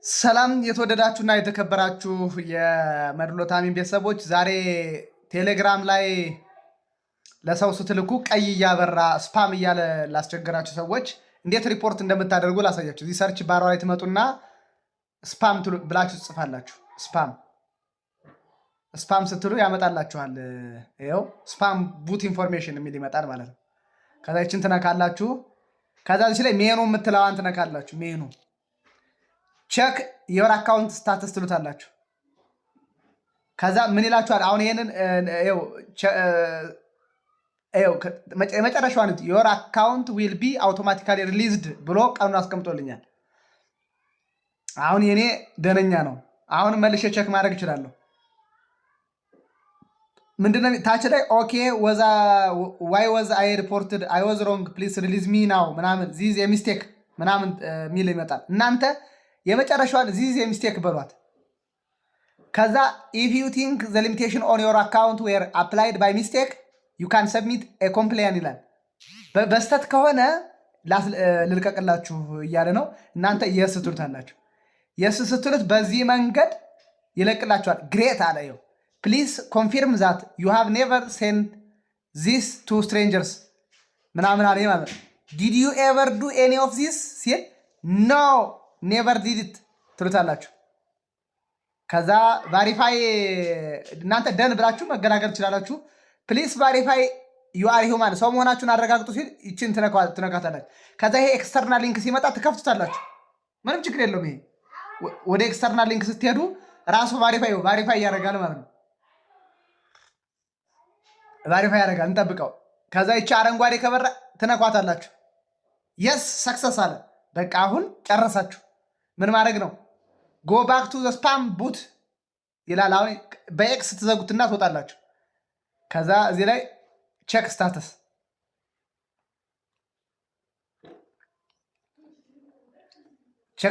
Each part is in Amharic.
ሰላም የተወደዳችሁና የተከበራችሁ የመድሎታሚን ቤተሰቦች፣ ዛሬ ቴሌግራም ላይ ለሰው ስትልኩ ቀይ እያበራ ስፓም እያለ ላስቸገራችሁ ሰዎች እንዴት ሪፖርት እንደምታደርጉ ላሳያችሁ። እዚህ ሰርች ባሯ ላይ ትመጡና ስፓም ብላችሁ ትጽፋላችሁ። ስፓም ስትሉ ያመጣላችኋል። ይኸው ስፓም ቡት ኢንፎርሜሽን የሚል ይመጣል ማለት ነው። ከዛ ይችን ትነካላችሁ። ከዛ እዚህ ላይ ሜኑ የምትለዋን ትነካላችሁ። ሜኑ ቼክ የወር አካውንት ስታተስ ትሉታላችሁ። ከዛ ምን ይላችኋል? አሁን ይሄንን የመጨረሻዋን የወር አካውንት ዊል ቢ አውቶማቲካሊ ሪሊዝድ ብሎ ቀኑን አስቀምጦልኛል። አሁን የኔ ደነኛ ነው። አሁን መልሼ ቼክ ማድረግ እችላለሁ። ምንድነው ታች ላይ ኦኬ ዋይ ወዝ አይ ሪፖርትድ አይ ወዝ ሮንግ ፕሊዝ ሪሊዝ ሚ ናው ምናምን ዚዝ የሚስቴክ ምናምን የሚል ይመጣል። እናንተ የመጨረሻዋን ዚዝ የሚስቴክ በሏት። ከዛ ኢፍ ዩ ቲንክ ዘ ሊሚቴሽን ኦን ዮር አካውንት ዌር አፕላይድ ባይ ሚስቴክ ዩ ካን ሰብሚት ኮምፕሌን ይላል። በስተት ከሆነ ልልቀቅላችሁ እያለ ነው። እናንተ የስ ትሉታላችሁ። የስ ስትሉት በዚህ መንገድ ይለቅላችኋል። ግሬት አለየው ፕሊዝ ኮንፊርም ዛት ዩ ሃቭ ኔቨር ሴንድ ዚስ ቱ ስትሬንጀርስ ምናምን አለ ማለት ነው። ዲድ ዩ ኤቨር ዱ ኤኒ ኦፍ ዚስ ሲል ኖ ኔቨር ዲድ ትሉታላችሁ። ከዛ ቫሪፋይ እናንተ ደን ብላችሁ መገላገል ትችላላችሁ። ፕሊስ ቫሪፋይ ዩ አር ሂውማን ሰው መሆናችሁን አረጋግጡ ሲል ይችን ትነካታላችሁ። ከዛ ይሄ ኤክስተርናል ሊንክ ሲመጣ ትከፍቱታላችሁ። ምንም ችግር የለውም። ይሄ ወደ ኤክስተርናል ሊንክ ስትሄዱ ራሱ ቫሪፋይ ያደርጋል ማለት ነው። ቫሪፋይ ያደርጋል። እንጠብቀው። ከዛ ይቺ አረንጓዴ ከበራ ትነኳታላችሁ። የስ ሰክሰስ አለ። በቃ አሁን ጨረሳችሁ። ምን ማድረግ ነው? ጎ ባክ ቱ ዘ ስፓም ቡት ይላል። አሁን በኤክስ ትዘጉትና ትወጣላችሁ። ከዛ እዚህ ላይ ቼክ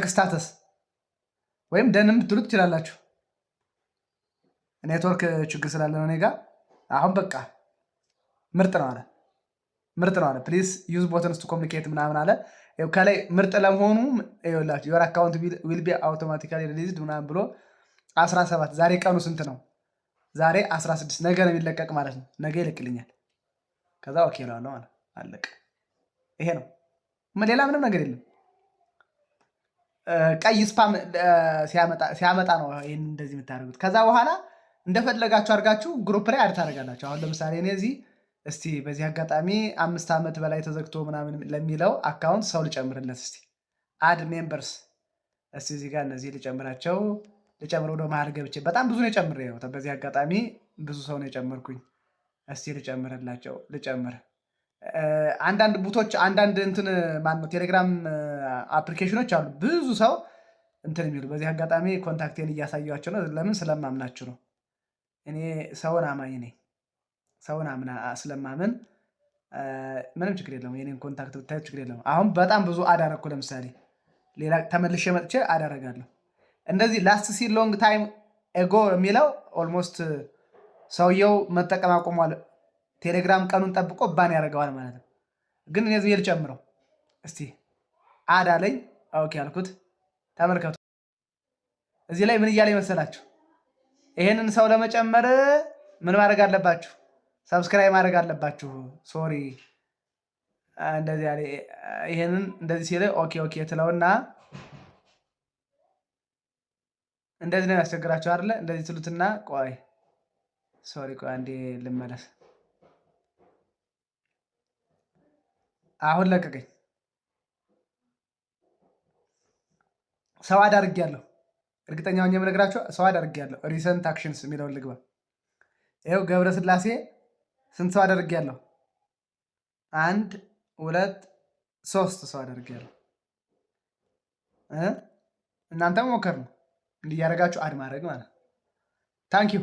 ስታተስ ወይም ደንም ብትሉ ትችላላችሁ። ኔትወርክ ችግር ስላለ ነው እኔ ጋ። አሁን በቃ ምርጥ ነው አለ። ፕሊዝ ዩዝ ቦተንስ ቱ ኮሚኒኬት ምናምን አለ። ከላይ ምርጥ ለመሆኑ ይኸውላችሁ ዮር አካውንት ዊል ቢ አውቶማቲካሊ ሪሊዝድ ምናምን ብሎ 17 ዛሬ ቀኑ ስንት ነው? ዛሬ 16 ነገ ነው የሚለቀቅ ማለት ነው። ነገ ይለቅልኛል። ከዛ ኦኬ እለዋለሁ ማለት አለቀ። ይሄ ነው፣ ሌላ ምንም ነገር የለም። ቀይ ስፓም ሲያመጣ ነው ይህን እንደዚህ የምታደርጉት። ከዛ በኋላ እንደፈለጋችሁ አድርጋችሁ ግሩፕ ላይ አድ ታደርጋላችሁ። አሁን ለምሳሌ እኔ እዚህ እስቲ በዚህ አጋጣሚ 5 ዓመት በላይ ተዘግቶ ምናምን ለሚለው አካውንት ሰው ልጨምርለት። እስቲ አድ ሜምበርስ እስቲ እዚህ ጋር እነዚህ ልጨምር ወደ መሀል ገብቼ በጣም ብዙ ነው የጨምር። በዚህ አጋጣሚ ብዙ ሰው ነው የጨመርኩኝ። እስቲ ልጨምር። አንዳንድ ቡቶች አንዳንድ እንትን ማነው ቴሌግራም አፕሊኬሽኖች አሉ ብዙ ሰው እንትን የሚሉ። በዚህ አጋጣሚ ኮንታክቴን እያሳያቸው ነው። ለምን? ስለማምናችሁ ነው። እኔ ሰውን አማኝ ነኝ። ሰውን ስለማምን ምንም ችግር የለውም። የኔን ኮንታክት ብታዩት ችግር የለውም። አሁን በጣም ብዙ አዳረኩ። ለምሳሌ ሌላ ተመልሼ መጥቼ አዳረጋለሁ። እንደዚህ ላስት ሲል ሎንግ ታይም ኤጎ የሚለው ኦልሞስት ሰውየው መጠቀም አቁሟል። ቴሌግራም ቀኑን ጠብቆ ባን ያደርገዋል ማለት ነው። ግን እኔ ዝም ልጨምረው እስቲ አድ አለኝ። ኦኬ አልኩት። ተመልከቱ እዚህ ላይ ምን እያለ ይመሰላችሁ? ይሄንን ሰው ለመጨመር ምን ማድረግ አለባችሁ? ሰብስክራይብ ማድረግ አለባችሁ። ሶሪ እንደዚህ ያለ ይሄንን እንደዚህ ሲል ኦኬ ትለውና እንደዚህ ነው ያስቸግራችሁ አይደለ? እንደዚህ ትሉትና ቆይ አንዴ ልመለስ። አሁን ለቀቀኝ። ሰው አድርጌያለሁ። እርግጠኛ ሆኜ የምነግራችሁ ሰው አድርጌያለሁ። ሪሰንት አክሽንስ የሚለውን ልግባ። ይኸው ገብረስላሴ ስንት ሰው አድርጌያለሁ? 1 2 3 ሰው አድርጌያለሁ። እናንተም ሞከር ነው እንዲያደርጋችሁ አድ ማድረግ ማለት። ታንኪዩ